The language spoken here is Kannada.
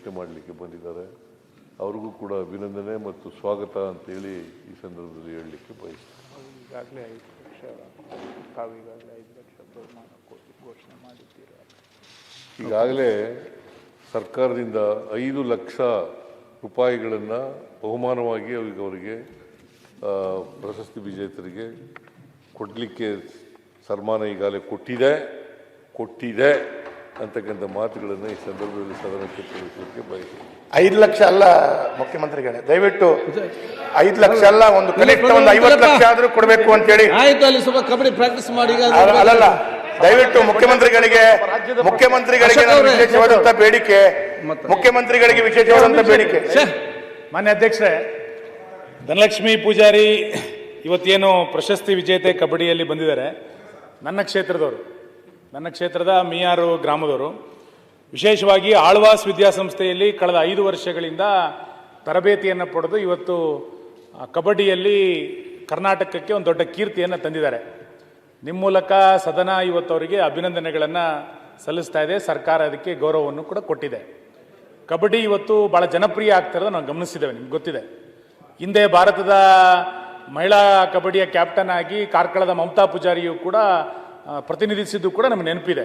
ಘೋಷಣೆ ಮಾಡಲಿಕ್ಕೆ ಬಂದಿದ್ದಾರೆ. ಅವ್ರಿಗೂ ಕೂಡ ಅಭಿನಂದನೆ ಮತ್ತು ಸ್ವಾಗತ ಅಂತೇಳಿ ಈ ಸಂದರ್ಭದಲ್ಲಿ ಹೇಳಲಿಕ್ಕೆ ಬಯಸ್ತೀನಿ. ಈಗಾಗಲೇ 5 ಲಕ್ಷ ತಾವೀಗಾಗಲೇ 5 ಲಕ್ಷ ಬಹುಮಾನ ಘೋಷಣೆ ಮಾಡಿದ್ದೀರಾ? ಈಗಾಗಲೇ ಸರ್ಕಾರದಿಂದ 5 ಲಕ್ಷ ರೂಪಾಯಿಗಳನ್ನು ಬಹುಮಾನವಾಗಿ ಅವರಿಗೆ ಪ್ರಶಸ್ತಿ ವಿಜೇತರಿಗೆ ಕೊಡಲಿಕ್ಕೆ ಸನ್ಮಾನ ಈಗಾಗಲೇ ಕೊಟ್ಟಿದೆ ಅಂತಕ್ಕಂಥ ಮಾತುಗಳನ್ನು ಈ ಸಂದರ್ಭದಲ್ಲಿ ಸದನಕ್ಕೆ ತಿಳಿಸಲಿಕ್ಕೆ ಬಯಸ್ತೀನಿ. 5 ಲಕ್ಷ ಅಲ್ಲ ಮುಖ್ಯಮಂತ್ರಿಗಳೇ, ದಯವಿಟ್ಟು 5 ಲಕ್ಷ ಅಲ್ಲ, ಒಂದು ಕನಿಷ್ಠ ಒಂದು 50 ಲಕ್ಷ ಆದ್ರೂ ಕೊಡಬೇಕು ಅಂತೇಳಿ. ಆಯ್ತು, ಅಲ್ಲಿ ಸ್ವಲ್ಪ ಕಬಡ್ಡಿ ಪ್ರಾಕ್ಟೀಸ್ ಮಾಡಿ. ಅಲ್ಲಲ್ಲ, ದಯವಿಟ್ಟು ಮುಖ್ಯಮಂತ್ರಿಗಳಿಗೆ ನಾನು ವಿಶೇಷವಾದಂತ ಬೇಡಿಕೆ, ಮುಖ್ಯಮಂತ್ರಿಗಳಿಗೆ ವಿಶೇಷವಾದಂತ ಬೇಡಿಕೆ. ಮಾನ್ಯ ಅಧ್ಯಕ್ಷರೇ, ಧನಲಕ್ಷ್ಮಿ ಪೂಜಾರಿ ಇವತ್ತೇನು ಪ್ರಶಸ್ತಿ ವಿಜೇತೆ ಕಬಡ್ಡಿಯಲ್ಲಿ ಬಂದಿದ್ದಾರೆ, ನನ್ನ ಕ್ಷೇತ್ರದ ಮಿಯಾರು ಗ್ರಾಮದವರು. ವಿಶೇಷವಾಗಿ ಆಳ್ವಾಸ್ ವಿದ್ಯಾಸಂಸ್ಥೆಯಲ್ಲಿ ಕಳೆದ 5 ವರ್ಷಗಳಿಂದ ತರಬೇತಿಯನ್ನು ಪಡೆದು ಇವತ್ತು ಕಬಡ್ಡಿಯಲ್ಲಿ ಕರ್ನಾಟಕಕ್ಕೆ ಒಂದು ದೊಡ್ಡ ಕೀರ್ತಿಯನ್ನು ತಂದಿದ್ದಾರೆ. ನಿಮ್ಮ ಮೂಲಕ ಸದನ ಇವತ್ತು ಅವರಿಗೆ ಅಭಿನಂದನೆಗಳನ್ನು ಸಲ್ಲಿಸ್ತಾ ಇದೆ. ಸರ್ಕಾರ ಅದಕ್ಕೆ ಗೌರವವನ್ನು ಕೂಡ ಕೊಟ್ಟಿದೆ. ಕಬಡ್ಡಿ ಇವತ್ತು ಭಾಳ ಜನಪ್ರಿಯ ಆಗ್ತಿರೋದು ನಾವು ಗಮನಿಸಿದ್ದೇವೆ, ನಿಮ್ಗೆ ಗೊತ್ತಿದೆ. ಹಿಂದೆ ಭಾರತದ ಮಹಿಳಾ ಕಬಡ್ಡಿಯ ಕ್ಯಾಪ್ಟನ್ ಆಗಿ ಕಾರ್ಕಳದ ಮಮತಾ ಪೂಜಾರಿಯು ಕೂಡ ಪ್ರತಿನಿಧಿಸಿದ್ದು ಕೂಡ ನಮಗೆ ನೆನಪಿದೆ.